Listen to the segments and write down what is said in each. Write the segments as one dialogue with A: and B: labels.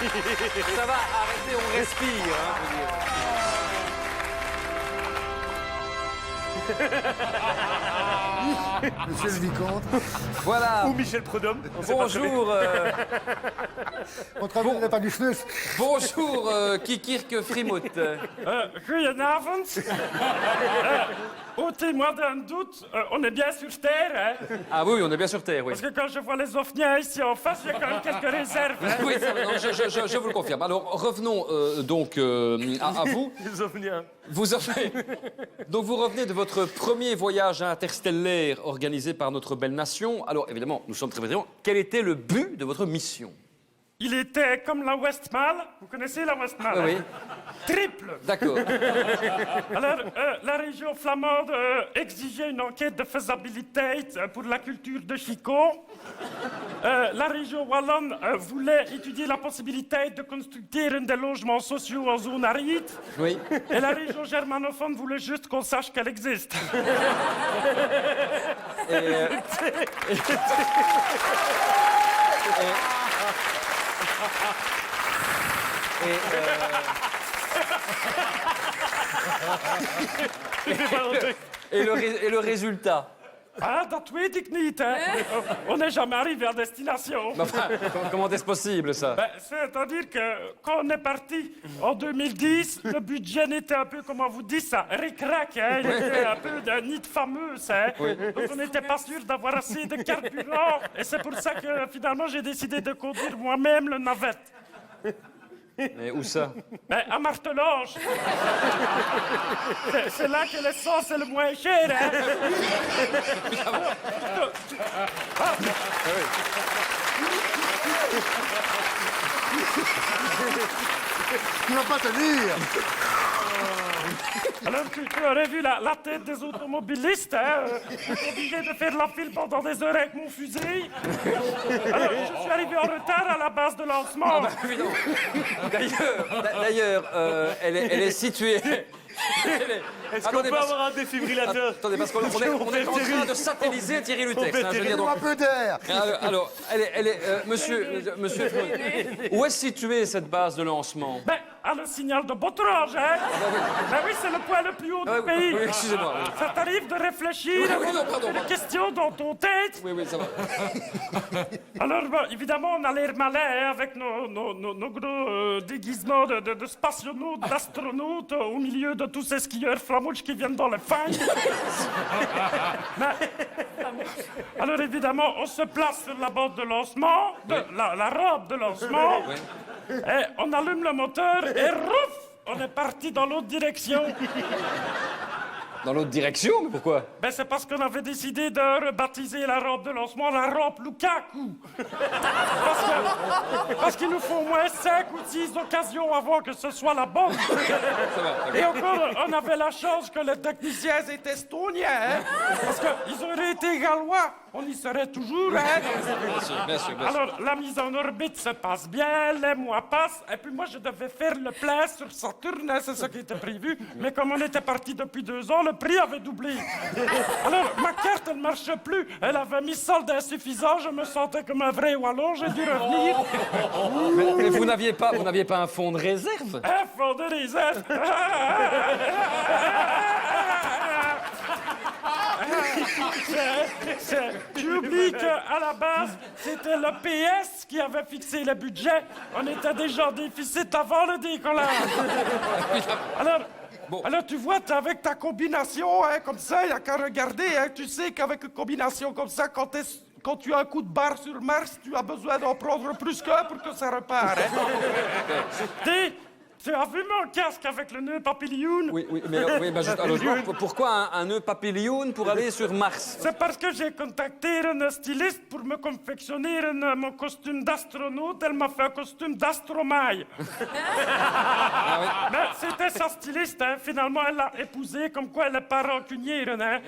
A: Ça va, arrêtez, on respire. Hein, je veux dire.
B: Monsieur le vicomte,
A: Voilà.
C: Ou Michel Prudhomme.
A: Bonjour,
B: on travaille n'a pas du snus.
A: bonjour, Kikirk Frimouth.
D: Goedenavond. Au témoin d'un doute, on est bien sur Terre, hein?
A: Ah oui, on est bien sur Terre, oui.
D: Parce que quand je vois les ovnis ici en face, j'ai quand même quelques réserves. Hein?
A: Oui, ça va, non, je vous le confirme. Alors, revenons donc à vous.
C: Les ovnis.
A: Donc, vous revenez de votre premier voyage interstellaire organisé par notre belle nation. Alors, évidemment, nous sommes très présents. Quel était le but de votre mission?
D: Il était comme la Westmalle. Vous connaissez la Westmalle?
A: Oui, oui.
D: Hein? Triple.
A: D'accord.
D: Alors, la région flamande exigeait une enquête de faisabilité pour la culture de Chico. La région wallonne voulait étudier la possibilité de construire des logements sociaux en zone aride.
A: Oui.
D: Et la région germanophone voulait juste qu'on sache qu'elle existe.
A: Et le résultat?
D: Ah, dat weet ik niet, hein. On n'est jamais arrivé à destination.
A: Mais enfin, comment est-ce possible, ça?
D: Ben, c'est-à-dire que quand on est parti en 2010, le budget n'était un peu, comment vous dites ça, ric-rac, hein. Il était un peu d'un nid de fameuse, hein. Donc on n'était pas sûr d'avoir assez de carburant. Et c'est pour ça que finalement j'ai décidé de conduire moi-même le navette.
A: Mais où ça?
D: Ben, à Martelange. C'est là que l'essence est le moins cher, hein.
B: Tu vas pas tenir.
D: Alors, tu aurais vu la tête des automobilistes, hein? Obligé de faire la file pendant des heures avec mon fusil. Alors, je suis arrivé en retard à la base de lancement.
A: Ah bah oui, non. D'ailleurs, elle est située...
C: Est-ce qu'on peut avoir un défibrillateur?
A: Attendez, parce qu'on est en train de satelliser Thierry Lutex. Hein, je veux dire, donc...
B: Un peu d'air.
A: Alors, elle est monsieur, où est située cette base de lancement?
D: Ben, à le signal de Botrange, hein? Ben oui, c'est le point le plus haut du pays.
A: Oui, excusez-moi. Oui.
D: Ça t'arrive de réfléchir
A: Oui, non, pardon.
D: des questions dans ton tête?
A: Oui, ça va.
D: Alors, ben, évidemment, on a l'air malin hein, avec nos gros déguisements de spationautes, d'astronautes au milieu de tous ces skieurs flamouches qui viennent dans les fangnes. Alors, évidemment, on se place sur la bande de lancement, la rampe de lancement, et on allume le moteur et rouf, on est parti dans l'autre direction.
A: Dans l'autre direction? Mais pourquoi?
D: Ben, c'est parce qu'on avait décidé de rebaptiser la rampe de lancement la rampe Lukaku. Parce qu'il nous faut au moins 5 ou 6 occasions avant que ce soit la bonne. Et encore, on avait la chance que les techniciens étaient estoniens. Hein? Parce qu'ils auraient été gallois, on y serait toujours. Hein?
A: Bien sûr.
D: Alors, la mise en orbite se passe bien, les mois passent, et puis moi, je devais faire le plein sur Saturne, hein, c'est ce qui était prévu. Mais comme on était parti depuis 2 ans, le prix avait doublé. Alors, ma carte, elle marchait plus. Elle avait mis solde insuffisant, je me sentais comme un vrai wallon, j'ai dû revenir.
A: Mais vous n'aviez pas un fonds de réserve?
D: Un fond de réserve. Tu oublies qu'à la base, c'était le PS qui avait fixé le budget. On était déjà en déficit avant le décollage. Alors, tu vois, t'es avec ta combinaison, hein, comme ça, il n'y a qu'à regarder. Hein, tu sais qu'avec une combinaison comme ça, quand tu as un coup de barre sur Mars, tu as besoin d'en prendre plus qu'un pour que ça repart. Hein. Tu as vu mon casque avec le nœud papillon?
A: Oui, mais juste, alors, pourquoi un nœud papillon pour aller sur Mars?
D: C'est parce que j'ai contacté une styliste pour me confectionner mon costume d'astronaute. Elle m'a fait un costume d'astromaille. Mais c'était sa styliste, hein. Finalement, elle l'a épousé, comme quoi elle n'est pas rancunière. Hein.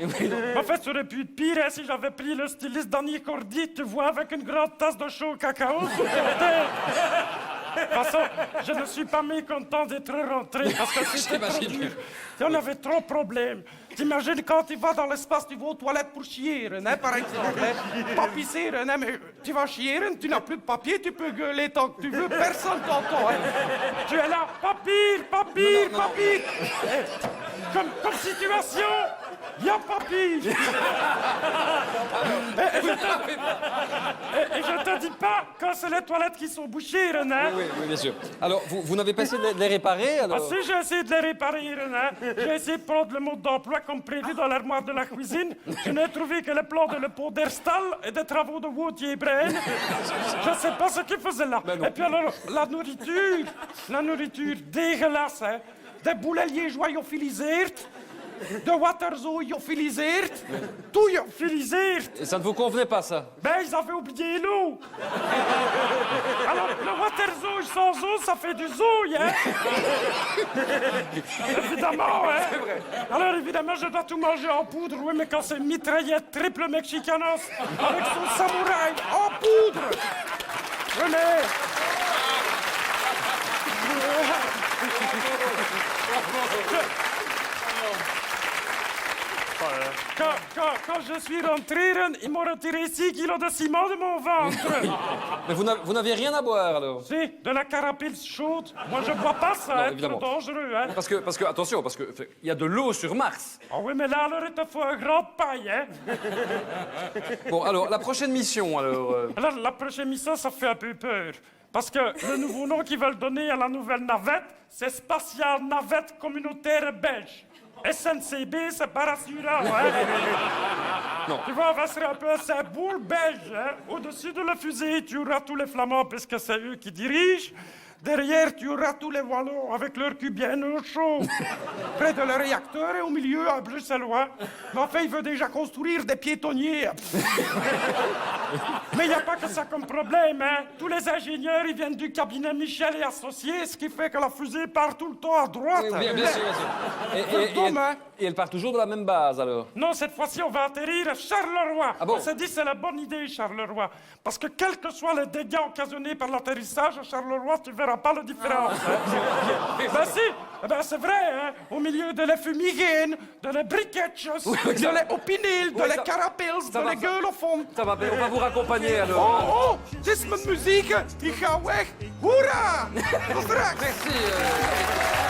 D: En fait, ça aurait pu être pire hein, si j'avais pris le styliste d'Annie Cordy, tu vois, avec une grande tasse de chaud cacao. De toute façon, je ne suis pas mécontent d'être rentré parce que c'était trop dur. On avait trop de problèmes. T'imagines quand tu vas dans l'espace, tu vas aux toilettes pour chier, hein, par exemple. Hein. Pas pisser, hein, mais tu vas chier, hein, tu n'as plus de papier, tu peux gueuler tant que tu veux, personne t'entend. Hein. Tu es là, pas pire, pas pire, pas pire. Comme situation, il n'y a pas pire. Et je te dis pas quand c'est les toilettes qui sont bouchées, René.
A: Oui, bien sûr. Alors, vous n'avez pas essayé de les réparer alors?
D: Ah si, j'ai essayé de les réparer, René. J'ai essayé de prendre le mode d'emploi comme prévu dans l'armoire de la cuisine. Je n'ai trouvé que le plan de le pot d'Herstal et des travaux de Wautier Brain. Je ne sais pas ce qu'ils faisaient là. Et puis alors, la nourriture dégueulasse, hein. Des boulets liégeois lyophilisés, de Waterzo lyophilisés, tout lyophilisé.
A: Et ça ne vous convenait pas, ça?
D: Ben, ils avaient oublié l'eau. Alors, le Waterzo sans eau, ça fait du zouille, hein? Évidemment, hein? C'est vrai. Alors, évidemment, je dois tout manger en poudre, oui, mais quand c'est mitraillette triple mexicanos avec son samouraï en poudre. Oui, mais... Quand je suis rentré, ils m'ont retiré 6 kilos de ciment de mon ventre.
A: Mais vous n'aviez rien à boire, alors?
D: Si, de la carapils chaude. Moi, je bois pas ça, c'est trop dangereux. Hein.
A: Parce que, attention, parce que il y a de l'eau sur Mars.
D: Ah oui, mais là, alors, il te faut un grand paille, hein.
A: Bon, alors, la prochaine mission, alors...
D: Alors, la prochaine mission, ça fait un peu peur. Parce que le nouveau nom qu'ils veulent donner à la nouvelle navette, c'est Spatial Navette Communautaire Belge. SNCB, c'est pas rassurant, hein?
A: Non.
D: Tu vois, on va se un peu un symbole belge, hein? Au-dessus de la fusée, tu auras tous les Flamands, puisque c'est eux qui dirigent. Derrière, tu auras tous les Wallons avec leur cul bien au chaud. Près de leur réacteur et au milieu, un Bruxellois. Mais enfin, il veut déjà construire des piétonniers. Mais il n'y a pas que ça comme problème, hein. Tous les ingénieurs, ils viennent du cabinet Michel et Associés, ce qui fait que la fusée part tout le temps à droite.
A: Oui, bien sûr, bien sûr. Et elle part toujours de la même base, alors?
D: Non, cette fois-ci, on va atterrir à Charleroi.
A: Ah bon?
D: On s'est dit, c'est la bonne idée, Charleroi. Parce que quels que soient les dégâts occasionnés par l'atterrissage à Charleroi, tu verras pas la différence. Hein. Ben si, ben c'est vrai, hein. Au milieu de les fumigènes, de les briquettes, de les opinils, de les carapils, de les gueules au fond.
A: Ça va, on va vous raccompagner, alors.
D: Oh, dit is mijn muziek. Ik ga weg. Hoera! Tot straks.
A: Merci.